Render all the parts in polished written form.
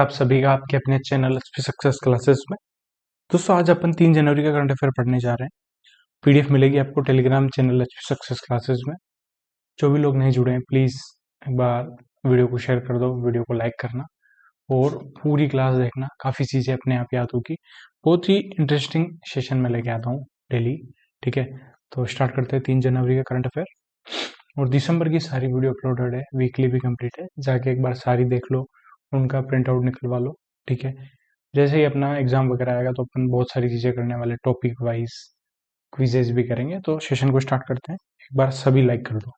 आप सभी का आपके अपने चैनल एचपी सक्सेस क्लासेस में। दोस्तों आज अपन 3 जनवरी का करंट अफेयर पढ़ने जा रहे हैं। पीडीएफ मिलेगी आपको Telegram channel HP success classes में। जो भी लोग नहीं जुड़े हैं प्लीज़ एक बार वीडियो को शेयर कर दो, वीडियो को लाइक करना और पूरी क्लास देखना। काफ़ी चीज़ें अपने आप याद होगी। बहुत ही इंटरेस्टिंग सेशन में लेके आता हूँ डेली। ठीक है, तो स्टार्ट करते हैं 3 जनवरी का करंट अफेयर। और दिसंबर की सारी वीडियो अपलोडेड है, वीकली भी कंप्लीट है, जाके एक बार सारी देख लो, उनका प्रिंट आउट निकलवा लो। ठीक है, जैसे ही अपना एग्जाम वगैरह आएगा तो अपन बहुत सारी चीज़ें करने वाले, टॉपिक वाइज क्विजेज भी करेंगे। तो सेशन को स्टार्ट करते हैं, एक बार सभी लाइक कर दो।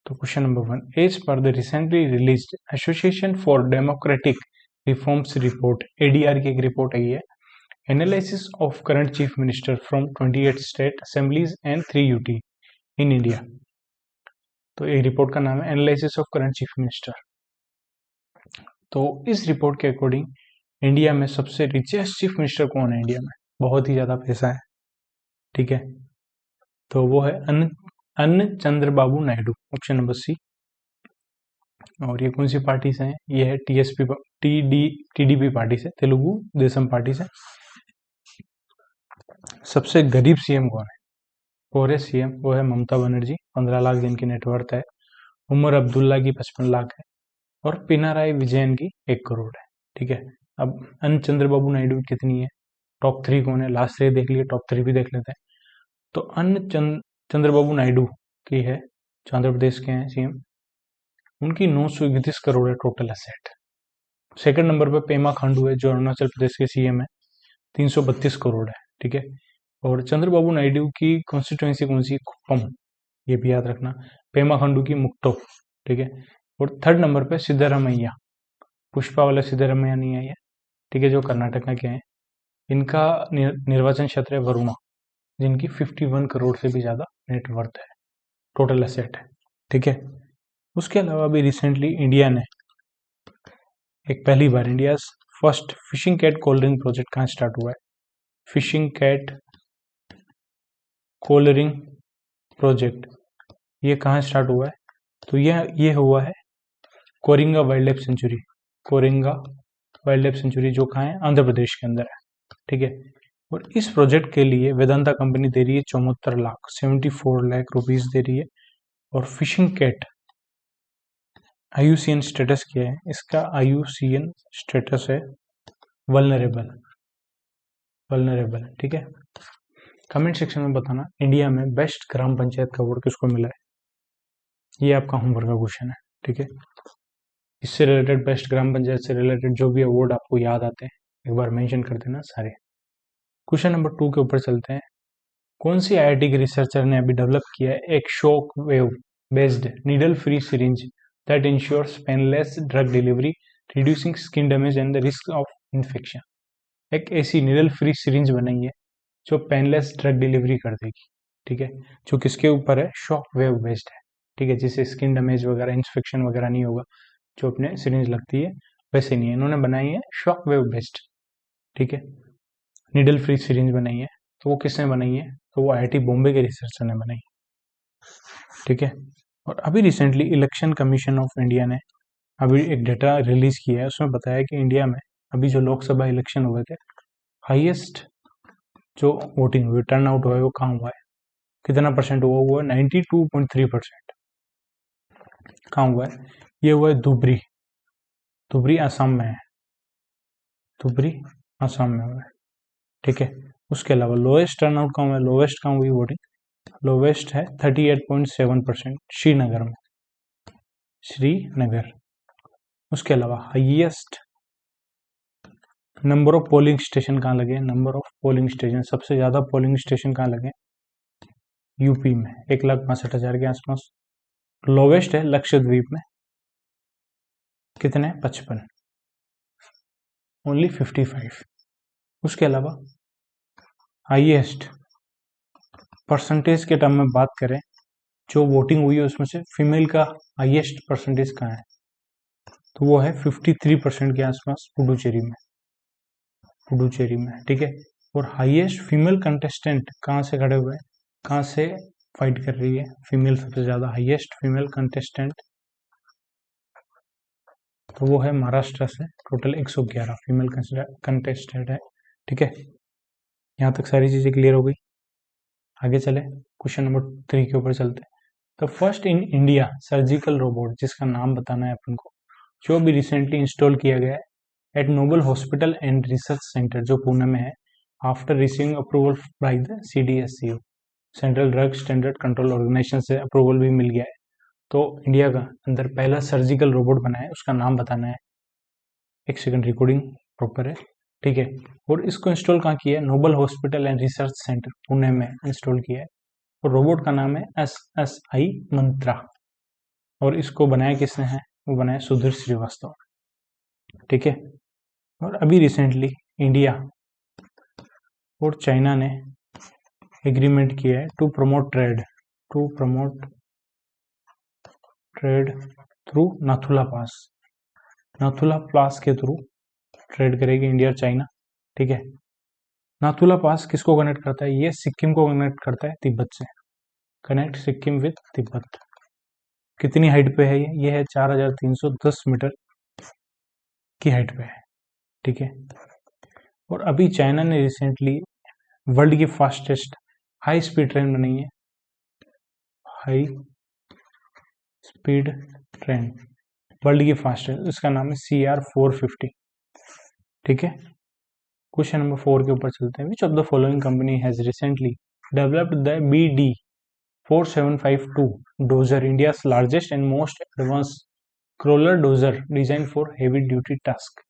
तो question number 1, as per the recently released association for democratic reforms report, ADR की एक रिपोर्ट आई है, analysis of current chief minister from 28 state assemblies and 3 UT in India. तो ये रिपोर्ट का नाम है analysis of current chief minister. तो इस रिपोर्ट के अकॉर्डिंग इंडिया में सबसे रिचेस्ट चीफ मिनिस्टर कौन है? इंडिया में बहुत ही ज्यादा पैसा है। ठीक है, तो वो है Anna Chandrababu Naidu, option number C. और ये कौन सी पार्टी से है? ये है टीडीपी पार्टी से, तेलुगु देशम पार्टी से। सबसे गरीब सीएम कौन है? पोरे सीएम वो है ममता बनर्जी, 15 लाख जिनकी नेटवर्थ है। उमर अब्दुल्ला की 55 लाख है और पिनाराई विजयन की 1 करोड़ है। ठीक है, अब अन्न चंद्रबाबू नायडू की कितनी है? टॉप 3 कौन है? लास्ट से देख लिए, टॉप 3 भी देख लेते हैं। तो अन्न चंद्रबाबू नायडू की है, जो आंध्र प्रदेश के हैं सीएम, उनकी 931 करोड़ है टोटल एसेट। सेकंड नंबर पे पेमा खांडू है, जो अरुणाचल प्रदेश के सीएम है, 332 करोड़ है। ठीक है, और चंद्रबाबू नायडू की कॉन्स्टिट्यूएंसी कौन सी? कुप्पम, ये भी याद रखना। पेमा खांडू की मुक्तो। ठीक है, और थर्ड नंबर पे सिद्धरामैया, पुष्पा वाला सिद्धरामैया नहीं आई है। ठीक है, जो कर्नाटक के हैं, इनका निर्वाचन क्षेत्र है वरुणा, जिनकी 51 करोड़ से भी ज्यादा नेटवर्थ है, टोटल एसेट है। ठीक है, उसके अलावा अभी रिसेंटली इंडिया ने एक पहली बार India first fishing cat collaring project कहाँ स्टार्ट हुआ है? फिशिंग कैट कोलरिंग प्रोजेक्ट ये कहाँ स्टार्ट हुआ है? तो ये हुआ है Coringa wild life sanctuary. Coringa wild life sanctuary जो कहाँ है? आंध्र प्रदेश के अंदर है। ठीक है, और इस प्रोजेक्ट के लिए वेदांता कंपनी दे रही है 74 लाख, 74 लाख रुपीज दे रही है। और फिशिंग कैट आईयूसीएन स्टेटस क्या है? इसका आईयूसीएन स्टेटस है वल्नरेबल। वल्नरेबल, ठीक है। कमेंट सेक्शन में बताना इंडिया में बेस्ट ग्राम पंचायत का अवार्ड किसको मिला है। ये आपका होमवर्क का क्वेश्चन है। ठीक है, इससे रिलेटेड, बेस्ट ग्राम पंचायत से रिलेटेड जो भी अवार्ड आपको याद आते हैं एक बार मेंशन कर देना सारे। क्वेश्चन नंबर 2 के ऊपर चलते हैं। कौन सी आईआईटी के रिसर्चर ने अभी डेवलप किया है एक shock wave based needle free syringe that ensures painless drug delivery, reducing skin damage and the risk of infection. एक ऐसी नीडल फ्री सिरिंज बनाई है जो पेनलेस ड्रग डिलीवरी कर देगी। ठीक है, जो किसके ऊपर है? शॉक वेव बेस्ड है। ठीक है, जिससे स्किन डैमेज वगैरह, इन्फेक्शन वगैरह नहीं होगा। जो अपने सिरिंज लगती है वैसे नहीं है, इन्होंने बनाई है शॉक वेव बेस्ड। ठीक है, नीडल फ्री सिरिंज बनाई है। तो वो किसने बनाई है? तो वो आईआईटी बॉम्बे के रिसर्चर ने बनाई। ठीक है, और अभी recently election commission of India ने अभी एक डेटा रिलीज किया है, उसमें बताया कि इंडिया में अभी जो लोकसभा इलेक्शन हुए थे, हाईएस्ट जो वोटिंग हुई, टर्न आउट हुआ है, वो कहाँ हुआ है? कितना परसेंट हुआ? हुआ 92.3%। कहाँ हुआ है? ये हुआ है धुबरी। धुबरी आसाम में है, धुबरी आसाम में हुआ है। ठीक है, उसके अलावा लोएस्ट टर्न आउट कहाँ हुआ है? लोएस्ट कहाँ हुई वोटिंग? लोवेस्ट है 38.7% श्रीनगर में, श्रीनगर। उसके अलावा highest number of polling station कहाँ लगे? नंबर ऑफ पोलिंग स्टेशन, सबसे ज्यादा पोलिंग स्टेशन कहाँ लगे? यूपी में, 1,62,000 के आसपास। लोवेस्ट है लक्षद्वीप में, कितने? 55, ओनली 55। उसके अलावा हाईएस्ट परसेंटेज के टर्म में बात करें, जो वोटिंग हुई है उसमें से फीमेल का हाईएस्ट परसेंटेज कहाँ है? तो वो है 53% के आसपास, पुडुचेरी में, पुडुचेरी में। ठीक है, और हाईएस्ट फीमेल कंटेस्टेंट कहाँ से खड़े हुए हैं, कहाँ से फाइट कर रही है फीमेल सबसे ज्यादा? हाईएस्ट फीमेल कंटेस्टेंट तो वो है महाराष्ट्र से। टोटल 111 फीमेल कंटेस्टेंट है। ठीक है, यहाँ तक सारी चीजें क्लियर हो गई। आगे चले, क्वेश्चन नंबर 3 के ऊपर चलते हैं। तो first in India surgical robot, जिसका नाम बताना है अपन को, जो भी रिसेंटली इंस्टॉल किया गया है at Noble hospital and research centre, जो पुणे में है, after receiving approval by the CDSCO, central drug standard control organisation से अप्रूवल भी मिल गया है। तो इंडिया का अंदर पहला सर्जिकल रोबोट बना है, उसका नाम बताना है। एक सेकंड, रिकॉर्डिंग प्रॉपर है। ठीक है, और इसको इंस्टॉल कहाँ किया है? Noble hospital and research centre Pune में इंस्टॉल किया है। और रोबोट का नाम है SSI मंत्रा, और इसको बनाया किसने है? वो बनाया सुधीर श्रीवास्तव। ठीक है, और अभी रिसेंटली इंडिया और चाइना ने एग्रीमेंट किया है to promote trade through Nathula pass के थ्रू ट्रेड करेगी इंडिया और चाइना। ठीक है, नाथुला पास किसको कनेक्ट करता है? ये सिक्किम को कनेक्ट करता है तिब्बत से। Connect Sikkim with Tibet. कितनी हाइट पे है ये? ये है 4310 मीटर की हाइट पे है। ठीक है, और अभी चाइना ने रिसेंटली वर्ल्ड की फास्टेस्ट हाई स्पीड ट्रेन बनाई है। हाई स्पीड ट्रेन वर्ल्ड की फास्टेस्ट, इसका नाम है CR450। ठीक है, क्वेश्चन नंबर 4 के ऊपर चलते हैं। विच of the following company has recently developed the BD4752 dozer, India's largest and most advance crawler dozer design for heavy duty task.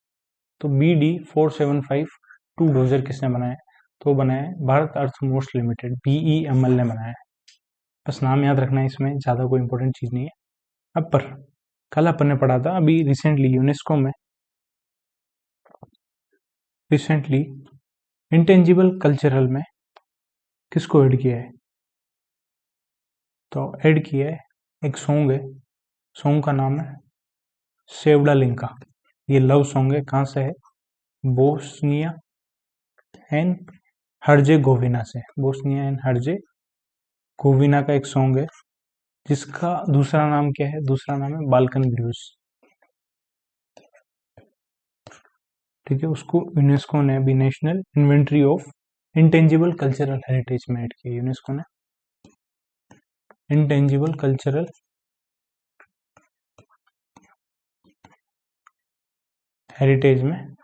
तो BD4752 डोजर किसने बनाया है? तो बनाया है भारत अर्थ मोस्ट लिमिटेड, BEML ने बनाया है। बस नाम याद रखना है, इसमें ज्यादा कोई इंपॉर्टेंट चीज नहीं है। अब पर कल अपन ने पढ़ा था, अभी रिसेंटली यूनेस्को में इंटेंजिबल कल्चरल में किसको ऐड किया है? तो ऐड किया है एक सॉन्ग है, सॉन्ग का नाम है सेवडा लिंका। ये लव सॉन्ग है, कहाँ से है? बोस्निया एंड हर्जेगोविना से। बोस्निया एंड हर्जेगोविना का एक सॉन्ग है, जिसका दूसरा नाम क्या है? दूसरा नाम है बाल्कन ब्लूज। ठीक है, उसको यूनेस्को ने अभी national inventory of intangible cultural heritage में ऐड किया। यूनेस्को ने इंटेंजिबल कल्चरल हेरिटेज में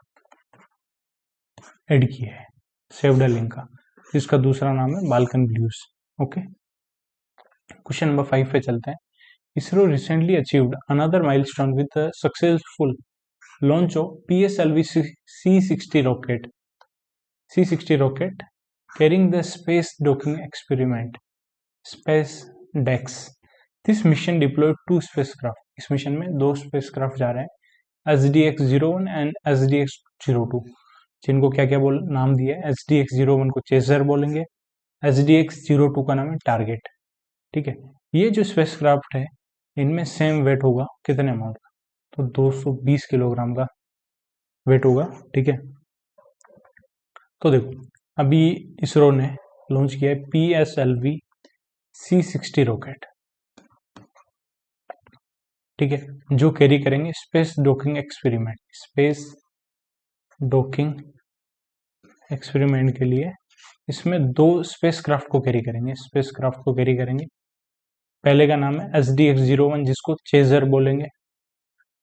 ऐड किया है सेवडा लिंका, जिसका दूसरा नाम है Balkan blues. Okay, question number 5 पे चलते हैं। ISRO recently achieved another milestone with successful launch of PSLV C60 rocket carrying the space docking experiment SpaceDex. This mission deployed 2 spacecraft. इस मिशन में 2 स्पेसक्राफ्ट जा रहे हैं, SDX-01 एंड SDX-02, जिनको क्या क्या नाम दिया है? SDX-01 को चेजर बोलेंगे, SDX-02 का नाम है टारगेट। ठीक है, ये जो स्पेसक्राफ्ट है, इनमें सेम वेट होगा, कितने अमाउंट का? तो 220 किलोग्राम का वेट होगा। ठीक है, तो देखो अभी इसरो ने लॉन्च किया है PSLV C60 रॉकेट। ठीक है, जो कैरी करेंगे स्पेस डॉकिंग एक्सपेरिमेंट के लिए। इसमें 2 स्पेसक्राफ्ट को कैरी करेंगे। पहले का नाम है SDX-01, जिसको चेजर बोलेंगे।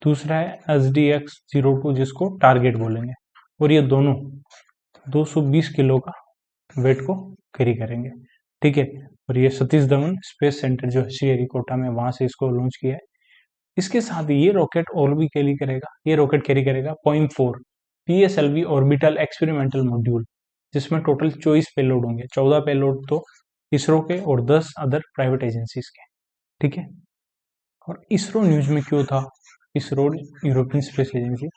दूसरा है SDX-02, जिसको टारगेट बोलेंगे। और ये दोनों 220 किलो का वेट को कैरी करेंगे। ठीक है, और ये सतीश धवन स्पेस सेंटर जो है श्रीहरिकोटा में, वहां से इसको लॉन्च किया है। इसके साथ ये रॉकेट और भी कैरी करेगा 0.4 PSLV ऑर्बिटल एक्सपेरिमेंटल मॉड्यूल, जिसमें टोटल 24 पेलोड होंगे। 14 पेलोड तो इसरो के और 10 अदर प्राइवेट एजेंसीज के। ठीक है, और इसरो न्यूज में क्यों था? इसरो यूरोपियन स्पेस एजेंसी,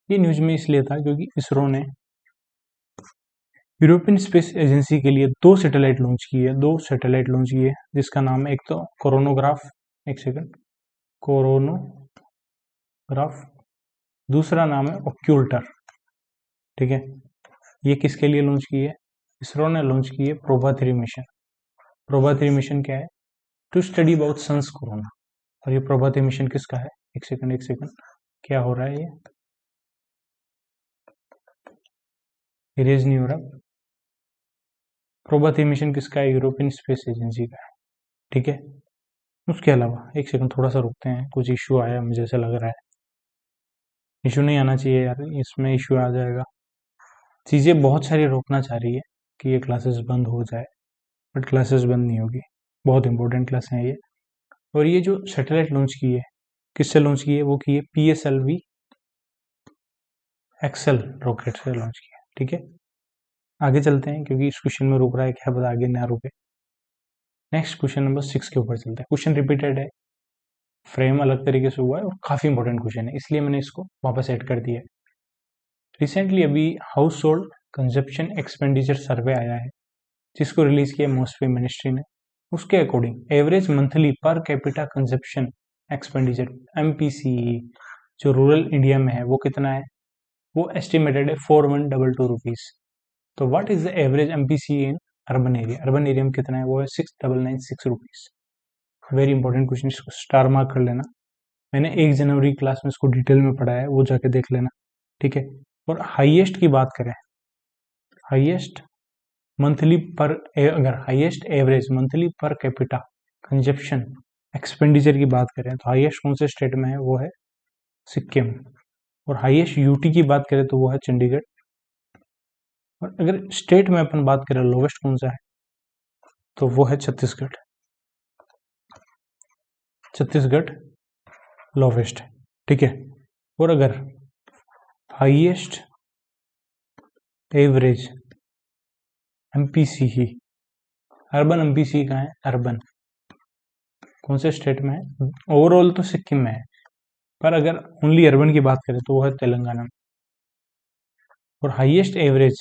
ये न्यूज में इसलिए था क्योंकि इसरो ने यूरोपियन स्पेस एजेंसी के लिए 2 सैटेलाइट लॉन्च किए, जिसका नाम है एक तो कोरोनोग्राफ, दूसरा नाम है ऑक्यूल्टर। ठीक है, ये किसके लिए लॉन्च की है? इसरो ने लॉन्च की है प्रोभा-3 मिशन। प्रोभा-3 मिशन क्या है? To study about sun's corona. और ये प्रोभा-3 मिशन किसका है? एक सेकंड, क्या हो रहा है, ये इरेज नहीं हो रहा। प्रोबाथी मिशन किसका है? यूरोपियन स्पेस एजेंसी का है। ठीक है, उसके अलावा एक सेकंड थोड़ा सा रुकते हैं, कुछ इश्यू आया मुझे ऐसा लग रहा है। इशू नहीं आना चाहिए यार, इसमें इशू आ जाएगा। चीज़ें बहुत सारी रोकना चाह रही है कि ये क्लासेस बंद हो जाए, बट क्लासेस बंद नहीं होगी। बहुत इंपॉर्टेंट क्लास है ये। और ये जो सैटेलाइट लॉन्च की है, किससे लॉन्च की है? वो की है PSLV एक्सेल रॉकेट से लॉन्च की है। ठीक है, आगे चलते हैं क्योंकि इस क्वेश्चन में रुक रहा है, क्या पता आगे ना रुके। नेक्स्ट क्वेश्चन नंबर 6 के ऊपर चलते हैं। क्वेश्चन रिपीटेड है, फ्रेम अलग तरीके से हुआ है और काफी इंपॉर्टेंट क्वेश्चन है, इसलिए मैंने इसको वापस ऐड कर दिया है। रिसेंटली अभी हाउस होल्ड कंजप्शन एक्सपेंडिचर सर्वे आया है, जिसको रिलीज किया मोस्टफी मिनिस्ट्री ने। उसके according average monthly per capita consumption expenditure MPCE जो रूरल इंडिया में है वो कितना है? वो एस्टिमेटेड है 4122 रुपीज। तो what is the average MPCE in urban area? Urban area में कितना है? वो है 6996 रुपीज। वेरी इंपॉर्टेंट क्वेश्चन, इसको स्टार मार्क कर लेना। मैंने 1 जनवरी क्लास में इसको डिटेल में पढ़ा है, वो जाके देख लेना। ठीक है, और हाईएस्ट की बात करें, हाईएस्ट मंथली पर, अगर highest average monthly per capita consumption expenditure की बात करें तो हाईएस्ट कौन से स्टेट में है? वो है सिक्किम। और हाईएस्ट यूटी की बात करें तो वो है चंडीगढ़। और अगर स्टेट में अपन बात करें लोवेस्ट कौन सा है, तो वो है छत्तीसगढ़। छत्तीसगढ़ लोवेस्ट है। ठीक है, और अगर highest average MPCE, urban MPCE कहाँ है? अर्बन कौन से स्टेट में है? ओवरऑल तो सिक्किम में है, पर अगर ओनली अर्बन की बात करें तो वो है तेलंगाना में। और हाईएस्ट एवरेज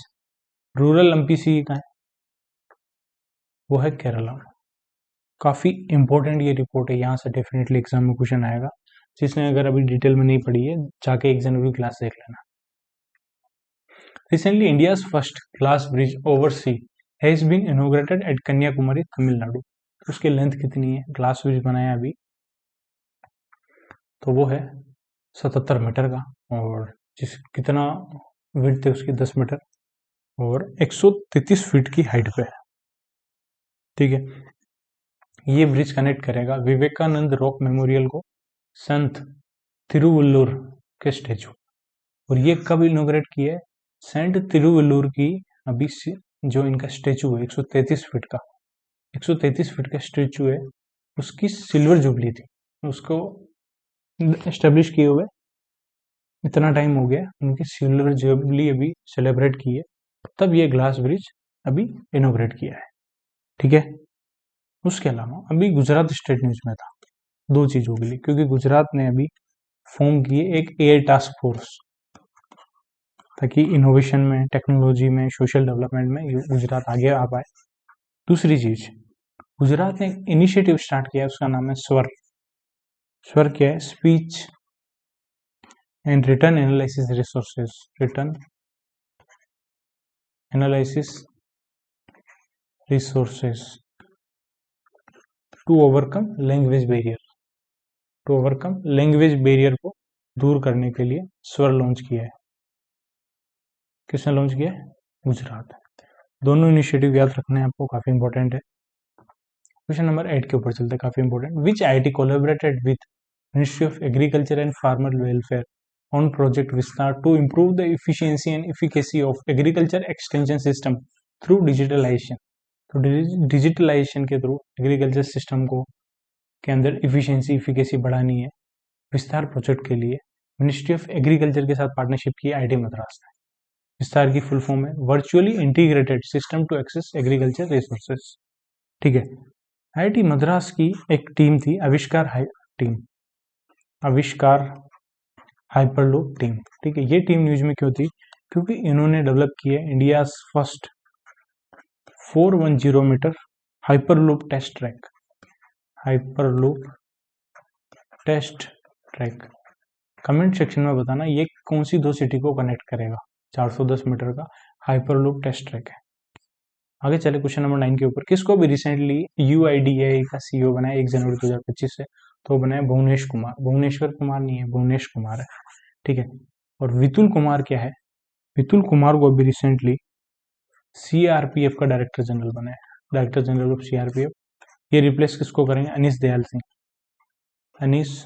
रूरल MPCE कहाँ है? वो है केरला में। काफी इंपॉर्टेंट ये रिपोर्ट है, यहाँ से डेफिनेटली एग्जाम में क्वेश्चन आएगा। जिसने अगर अभी डिटेल में नहीं पढ़ी है, जाके 1 जनवरी क्लास देख लेना। Recently India's first glass bridge over sea has been inaugurated at Kanyakumari, Tamil Nadu. उसकी लेंथ कितनी है? ग्लास ब्रिज बनाया अभी, तो वो है 77 मीटर का, और जिस कितना विड्थ है उसकी 10 मीटर, और 133 फीट की हाइट पे है। ठीक है, ये ब्रिज कनेक्ट करेगा विवेकानंद रॉक मेमोरियल को संत तिरुवल्लुर के स्टेचू। और ये कब इनोग्रेट किया है? सेंट तिरुवल्लुर की अभी जो इनका स्टेचू है 133 फीट का, 133 फीट का स्टेचू है, उसकी सिल्वर जुबली थी। उसको एस्टेब्लिश किए हुए इतना टाइम हो गया, उनकी सिल्वर जुबली अभी सेलिब्रेट की है, तब ये ग्लास ब्रिज अभी इनोग्रेट किया है। ठीक है, उसके अलावा अभी गुजरात स्टेट न्यूज में था 2 चीजों के लिए, क्योंकि गुजरात ने अभी फॉर्म किए एक AI टास्क फोर्स, ताकि इनोवेशन में, टेक्नोलॉजी में, सोशल डेवलपमेंट में गुजरात आगे आ पाए। दूसरी चीज, गुजरात ने एक इनिशिएटिव स्टार्ट किया है, उसका नाम है स्वर। स्वर क्या है? Speech and return analysis resources, return analysis resources to overcome language barrier, to overcome language barrier को दूर करने के लिए स्वर लॉन्च किया है। किसने लॉन्च किया है? गुजरात। दोनों इनिशिएटिव याद रखने हैं आपको, काफी इंपॉर्टेंट है। क्वेश्चन नंबर 8 के ऊपर चलते हैं, काफी important. Which IIT collaborated with ministry of agriculture and farmer welfare on project विस्तार to improve the efficiency and efficacy of agriculture extension system through digitalization। तो डिजिटलाइजेशन के थ्रू एग्रीकल्चर सिस्टम को के अंदर इफिशियंसी इफिकेसी बढ़ानी है। विस्तार project के लिए मिनिस्ट्री ऑफ एग्रीकल्चर के साथ पार्टनरशिप की IIT मद्रास ने। विस्तार की फुल फॉर्म है virtually integrated system to access agriculture resources. ठीक है, IIT मद्रास की एक टीम थी, आविष्कार हाइपरलूप टीम। ठीक है, ये टीम न्यूज में क्यों थी? क्योंकि इन्होंने डेवलप किया India first 410 metre hyperloop test track, hyperloop test track. Comment section में बताना ये कौन सी 2 सिटी को कनेक्ट करेगा। 410 मीटर का हाइपरलूप टेस्ट ट्रैक है। आगे चले क्वेश्चन नंबर 9 के ऊपर। किसको भी रिसेंटली UIDAI का CEO बनाया 1 जनवरी 2025 से? तो बना है भुवनेश कुमार, भुवनेश्वर कुमार नहीं है, भुवनेश कुमार है, ठीक है। और विपुल कुमार क्या है, विपुल कुमार को अभी रिसेंटली सीआरपीएफ का डायरेक्टर जनरल बना है, डायरेक्टर जनरल ऑफ सीआरपीएफ। ये रिप्लेस किसको करेंगे, अनीस दयाल सिंह, अनीस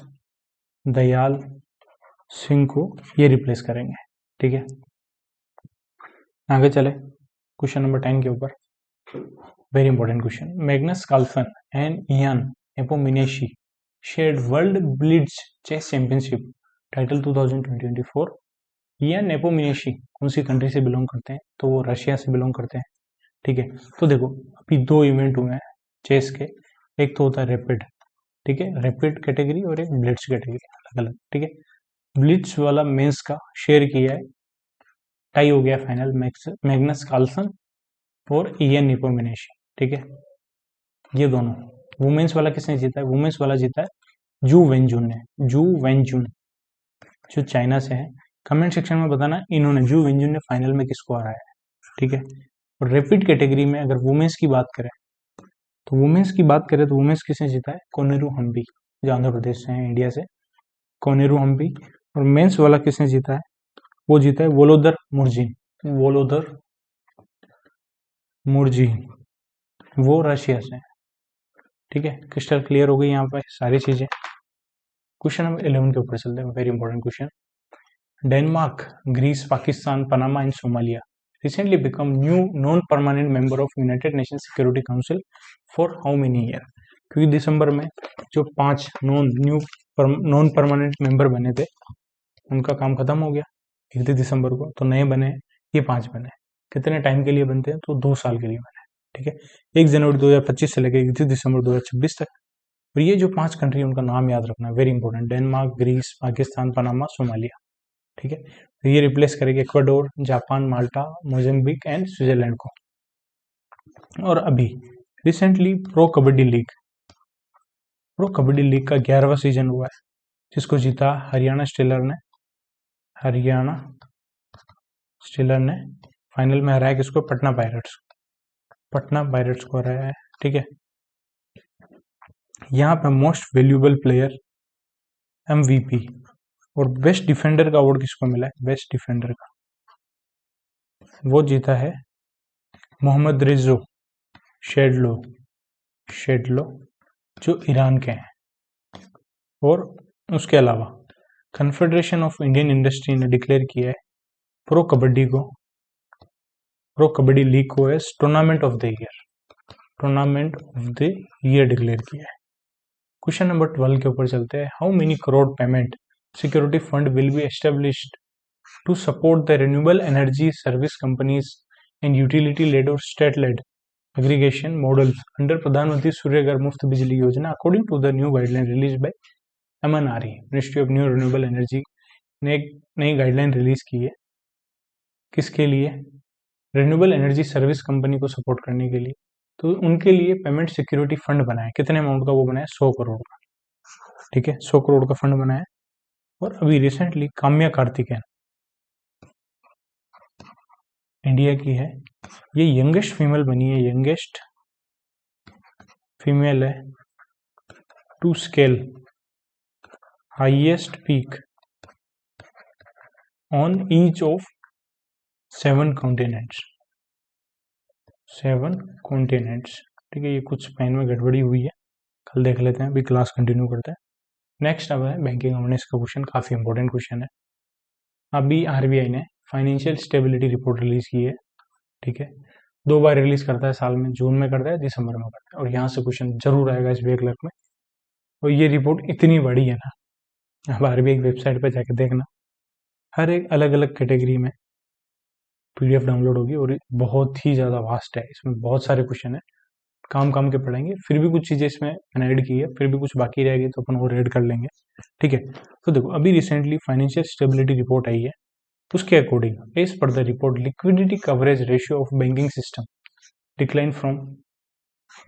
दयाल सिंह को ये रिप्लेस करेंगे, ठीक है। आगे चले क्वेश्चन नंबर 10 के ऊपर, very important question. Magnus Carlsen and Ian Nepomniachtchi shared world blitz chess championship title 2024। Ian Nepomniachtchi कौन सी कंट्री से बिलोंग करते हैं, तो वो रशिया से बिलोंग करते हैं, ठीक है। तो देखो अभी दो इवेंट हुए हैं चेस के, एक तो होता है रैपिड, ठीक है, रैपिड कैटेगरी, और एक ब्लिट्ज कैटेगरी, अलग अलग, ठीक है। ब्लिट्ज वाला मेंस का शेयर किया है, टाई हो गया फाइनल, मैग्नस कार्लसन और इयान नेपोमुनेशी, ठीक है। ये दोनों, वुमेन्स वाला किसने जीता है, वुमेन्स वाला जीता है जू वेंजुन ने, जू वेंजुन जो चाइना से है। कमेंट सेक्शन में बताना इन्होंने, जू वेंजुन ने फाइनल में किसको हराया है, ठीक है। और रैपिड कैटेगरी में अगर वुमेन्स की बात करें, तो वुमेन्स की बात करें तो वुमेन्स किसने जीता है, कोनेरू हम्पी, जो आंध्र प्रदेश से है, इंडिया से, कोनेरू हम्पी। और मेंस वाला किसने जीता है, वो जीता है वोलोदर मुर्जिन, वोलोदर मुर्जिन, वो रशिया से, ठीक है। क्रिस्टल क्लियर हो गई यहाँ पर सारी चीजें। क्वेश्चन नंबर 11 के ऊपर चलते हैं, very important question. Denmark, Greece, Pakistan, Panama and Somalia recently become new non-permanent member of United Nations Security Council for how many year? क्योंकि दिसंबर में जो 5 नॉन परमानेंट मेंबर बने थे उनका काम खत्म हो गया 31 दिसंबर को, तो नए बने ये 5 बने। कितने टाइम के लिए बनते हैं, तो 2 साल के लिए बने, ठीक है। 1 जनवरी 2025 से लेकर 31 दिसंबर 2026 तक। और ये जो 5 कंट्री उनका नाम याद रखना है, very important, Denmark, Greece, Pakistan, Panama, Somalia, ठीक है। तो ये रिप्लेस करेंगे Ecuador, Japan, Malta, Mozambique and Switzerland को। और अभी रिसेंटली प्रो कबड्डी लीग का 11वां सीजन हुआ है, जिसको जीता हरियाणा स्टीलर ने फाइनल में हराया किसको, पटना पायरेट्स को हराया है, ठीक है। यहाँ पे मोस्ट वैल्यूएबल प्लेयर MVP और बेस्ट डिफेंडर का अवार्ड किसको मिला है, बेस्ट डिफेंडर का वो जीता है मोहम्मद रिजो शेडलो जो ईरान के हैं। और उसके अलावा कन्फेडरेशन ऑफ इंडियन इंडस्ट्री ने डिक्लेयर किया है प्रो कबड्डी लीग को as tournament of the year declare किया है। क्वेश्चन नंबर 12 के ऊपर चलते हैं। How many crore payment security fund will be established to support the renewable energy service companies and utility led और state led aggregation models under प्रधानमंत्री सूर्यघर मुफ्त बिजली योजना according to the new guideline release by MNRE, ministry of new renewable energy ने एक नई guideline release की है, किसके लिए, रिन्यूएबल एनर्जी सर्विस कंपनी को सपोर्ट करने के लिए। तो उनके लिए पेमेंट सिक्योरिटी फंड बनाया, कितने अमाउंट का वो बनाया, 100 करोड़ का, ठीक है, 100 करोड़ का फंड बनाया। और अभी रिसेंटली काम्या कार्तिकेयन इंडिया की है, ये यंगेस्ट फीमेल बनी है, यंगेस्ट फीमेल है to scale highest peak on each of 7 continents, ठीक है। ये कुछ पेन में गड़बड़ी हुई है, कल देख लेते हैं, अभी क्लास कंटिन्यू करते हैं। नेक्स्ट अब है बैंकिंग अवेयरनेस का क्वेश्चन, काफी इंपॉर्टेंट क्वेश्चन है। अभी RBI ने फाइनेंशियल स्टेबिलिटी रिपोर्ट रिलीज की है, ठीक है। 2 बार रिलीज करता है साल में, जून में करता है, दिसंबर में करता है। और यहाँ से क्वेश्चन जरूर आएगा इस BA क्लर्क में। और ये रिपोर्ट इतनी बड़ी है ना, अब RBI की वेबसाइट पे जाके देखना, हर एक अलग अलग कैटेगरी में PDF डाउनलोड होगी और बहुत ही ज़्यादा वास्ट है, इसमें बहुत सारे क्वेश्चन है, काम के पढ़ेंगे। फिर भी कुछ चीज़ें इसमें मैंने ऐड की है, फिर भी कुछ बाकी रहेगी तो अपन और ऐड कर लेंगे, ठीक है। तो देखो अभी रिसेंटली फाइनेंशियल स्टेबिलिटी रिपोर्ट आई है, उसके according as per the report liquidity coverage ratio of banking system decline from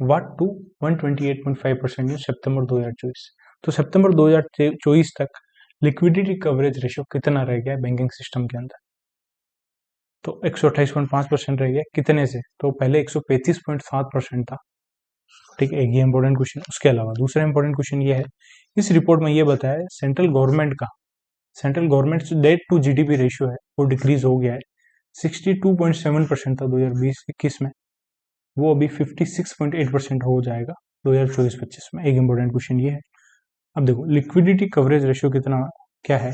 what to 128.5% in सितंबर 2024। तो सितंबर 2024 तक लिक्विडिटी कवरेज रेशियो कितना रह गया बैंकिंग सिस्टम के अंदर, तो 128.5% रह गया, कितने से, तो पहले 135.7% था, ठीक है। ये इंपॉर्टेंट क्वेश्चन। उसके अलावा दूसरा इंपॉर्टेंट क्वेश्चन ये है इस रिपोर्ट में ये बताया central government debt to GDP ratio है वो डिक्रीज हो गया है। 62.7% था 2020-21 में, वो अभी 56.8% हो जाएगा 2024-25 में। एक इंपॉर्टेंट क्वेश्चन ये है। अब देखो लिक्विडिटी कवरेज रेशियो कितना क्या है।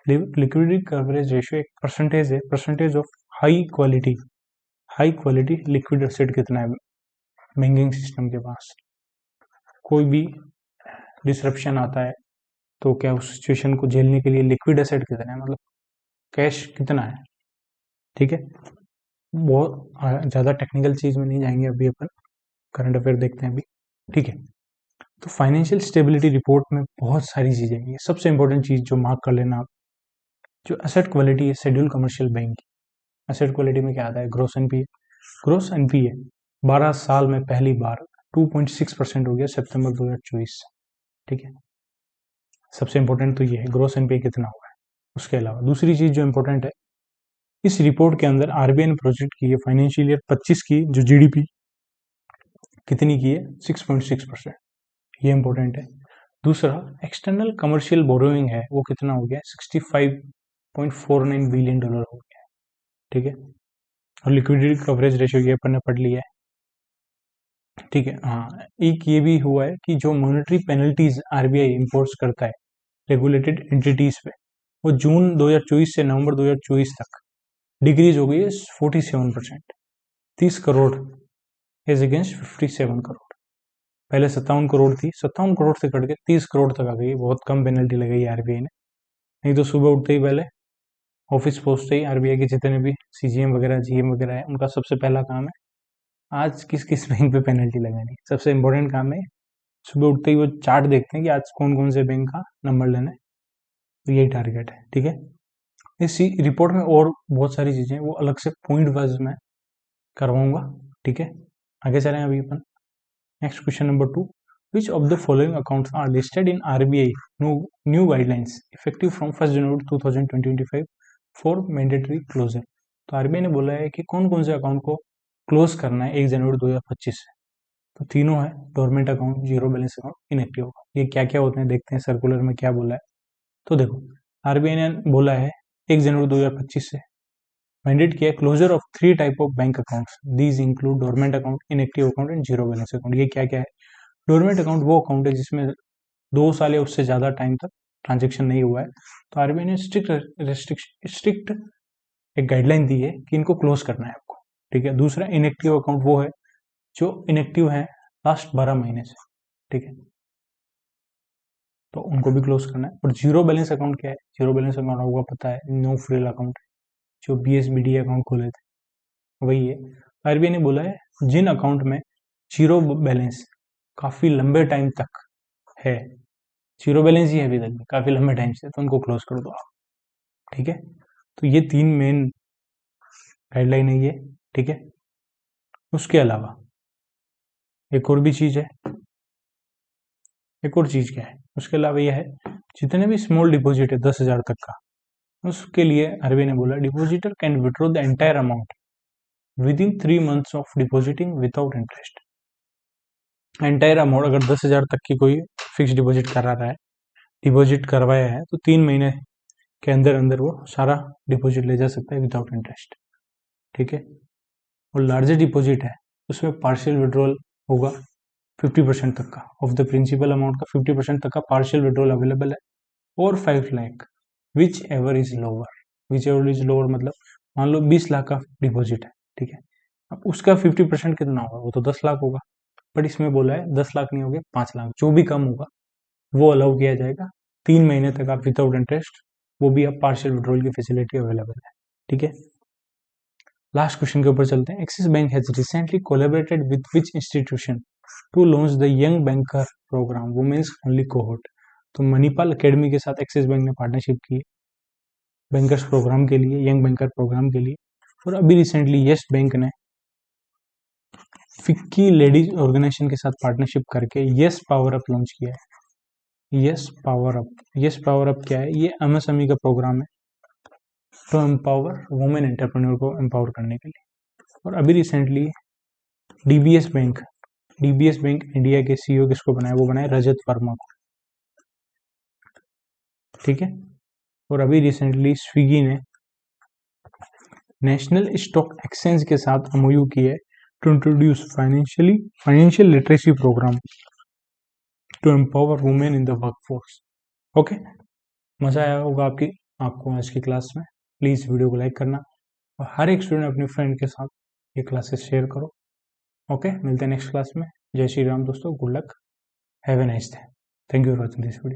लिक्विडिटी कवरेज रेशियो एक परसेंटेज है, percentage of high quality liquid asset कितना है बैंकिंग सिस्टम के पास। कोई भी डिसरप्शन आता है तो क्या उस सिचुएशन को झेलने के लिए लिक्विड एसेट कितना है, मतलब कैश कितना है। ठीक है, बहुत ज़्यादा टेक्निकल चीज में नहीं जाएंगे अभी, अपन करंट अफेयर देखते हैं अभी। ठीक है, तो फाइनेंशियल स्टेबिलिटी रिपोर्ट में बहुत सारी चीजें हैं। सबसे इंपॉर्टेंट चीज जो मार्क कर लेना आप, जो एसेट क्वालिटी है शेड्यूल कमर्शियल बैंक की। एसेट क्वालिटी में क्या आता है, ग्रोस एनपीए 12 साल में पहली बार 2.6% हो गया सितंबर 2024 से। ठीक है, सबसे इंपॉर्टेंट तो ये है ग्रोस एनपीए कितना हुआ है। उसके अलावा दूसरी चीज जो इंपॉर्टेंट है, इस रिपोर्ट के अंदर आरबीआई ने प्रोजेक्ट की है फाइनेंशियल ईयर 25 की जो जीडीपी कितनी की है 6.6%, ये इंपॉर्टेंट है। दूसरा एक्सटर्नल कमर्शियल बोरोइंग है वो कितना हो गया 65.49 बिलियन डॉलर हो गया है। ठीक है, और लिक्विडिटी कवरेज रेशियो ये अपन ने पढ़ लिया है। ठीक है, हाँ एक ये भी हुआ है कि जो मॉनेटरी पेनल्टीज आरबीआई इंपोर्स करता है रेगुलेटेड एंटिटीज पे, वो जून 2024 से नवंबर 2024 तक डिक्रीज हो गई है 47%, 30 करोड़ एज अगेंस्ट 57 करोड़। पहले 57 करोड़ थी, 57 करोड़ से कट के 30 करोड़ तक आ गई। बहुत कम पेनल्टी लगाई आरबीआई ने। नहीं तो सुबह उठते ही पहले ऑफिस पहुंचते ही आरबीआई के जितने भी सीजीएम वगैरह जीएम वगैरह है, उनका सबसे पहला काम है आज किस किस बैंक पे पेनल्टी लगानी। सबसे इंपॉर्टेंट काम है सुबह उठते ही वो चार्ट देखते हैं कि आज कौन कौन से बैंक का नंबर लेना है, तो यही टारगेट है। ठीक है, इस रिपोर्ट में और बहुत सारी चीजें वो अलग से पॉइंट वाइज में करवाऊंगा। ठीक है, आगे चलें अभी अपन next question number 2। Which of the following accounts are listed in RBI new guidelines effective from 1 January 2025 for mandatory closure. तो आरबीआई ने बोला है कि कौन कौन से अकाउंट को क्लोज करना है 1 जनवरी 2025 से। तो तीनों है dormant account, zero balance account, inactive account. ये क्या क्या होते हैं देखते हैं सर्कुलर में क्या बोला है। तो देखो आरबीआई ने बोला है 1 जनवरी 2025 से मैंडेट किया closure of 3 type of bank accounts, these include dormant account, inactive account and zero balance account. ये क्या क्या है, डोरमेंट अकाउंट वो अकाउंट है जिसमें 2 साल या उससे ज्यादा टाइम तक ट्रांजेक्शन नहीं हुआ है, तो आरबीआई ने स्ट्रिक्ट एक गाइडलाइन दी है कि इनको क्लोज करना है आपको। ठीक है, दूसरा इनएक्टिव अकाउंट वो है जो इनएक्टिव है लास्ट 12 महीने से। ठीक है, तो उनको भी क्लोज करना है। और जीरो बैलेंस अकाउंट क्या है, जीरो बैलेंस अकाउंट आपको पता है नो फ्रिल अकाउंट, जो बीएसबीडी अकाउंट खोले थे वही है। आरबीआई ने बोला है जिन अकाउंट में जीरो बैलेंस काफी लंबे टाइम तक है, जीरो बैलेंस ही है अभी तक काफी लंबे टाइम से, तो उनको क्लोज कर दो आप। ठीक है, तो ये 3 मेन गाइडलाइन है ये। ठीक है, उसके अलावा एक और भी चीज है, एक और चीज क्या है उसके अलावा यह है जितने भी स्मॉल डिपॉजिट है 10,000 तक का, उसके लिए आरबीआई ने बोला depositor can withdraw the entire amount with in 3 months of depositing without interest. Entire amount अगर 10,000 तक की कोई फिक्स डिपॉजिट करा रहा है, डिपॉजिट करवाया है, तो 3 महीने के अंदर अंदर वो सारा डिपॉजिट ले जा सकता है विदाउट इंटरेस्ट। ठीक है, और लार्जर डिपॉजिट है उसमें पार्शियल विड्रॉल होगा 50% तक का ऑफ द प्रिंसिपल अमाउंट का 50% तक का पार्शियल विड्रॉल अवेलेबल है। और 5 lakh which ever is lower मतलब मान लो 20 लाख का डिपॉजिट है। ठीक है, अब उसका 50% कितना होगा, वो तो 10 लाख होगा, बट इसमें बोला है 10 लाख नहीं होगा 5 लाख, जो भी कम होगा वो अलाउ किया जाएगा। 3 महीने तक आप विदाउट इंटरेस्ट, वो भी आप पार्शियल विड्रॉल की फैसिलिटी अवेलेबल है। ठीक है, लास्ट क्वेश्चन के ऊपर चलते हैं। Axis bank has recently collaborated with which institution to launch the young banker program women's only cohort. तो मणिपाल एकेडमी के साथ एक्सिस बैंक ने पार्टनरशिप की बैंकर्स प्रोग्राम के लिए, यंग बैंकर प्रोग्राम के लिए। और अभी रिसेंटली यस बैंक ने फिक्की लेडीज ऑर्गेनाइजेशन के साथ पार्टनरशिप करके यस पावर अप लॉन्च किया है। यस पावर अप क्या है, ये एमएसएमई का प्रोग्राम है टू एम्पावर वुमेन एंटरप्रेन्योर को एम्पावर करने के लिए। और अभी रिसेंटली डीबीएस बैंक इंडिया के सीईओ किसको बनाया, वो बनाया रजत वर्मा को। ठीक है। और अभी रिसेंटली स्विगी ने नेशनल स्टॉक एक्सचेंज के साथ एमओयू की है to introduce financial literacy program to empower women in the workforce. Okay, मजा आया होगा आपको आज की क्लास में। प्लीज वीडियो को लाइक करना और हर एक स्टूडेंट अपने फ्रेंड के साथ ये क्लासेस शेयर करो। ओके, मिलते हैं नेक्स्ट क्लास में। जय श्री राम दोस्तों, good luck, have a nice day, thank you for watching this video.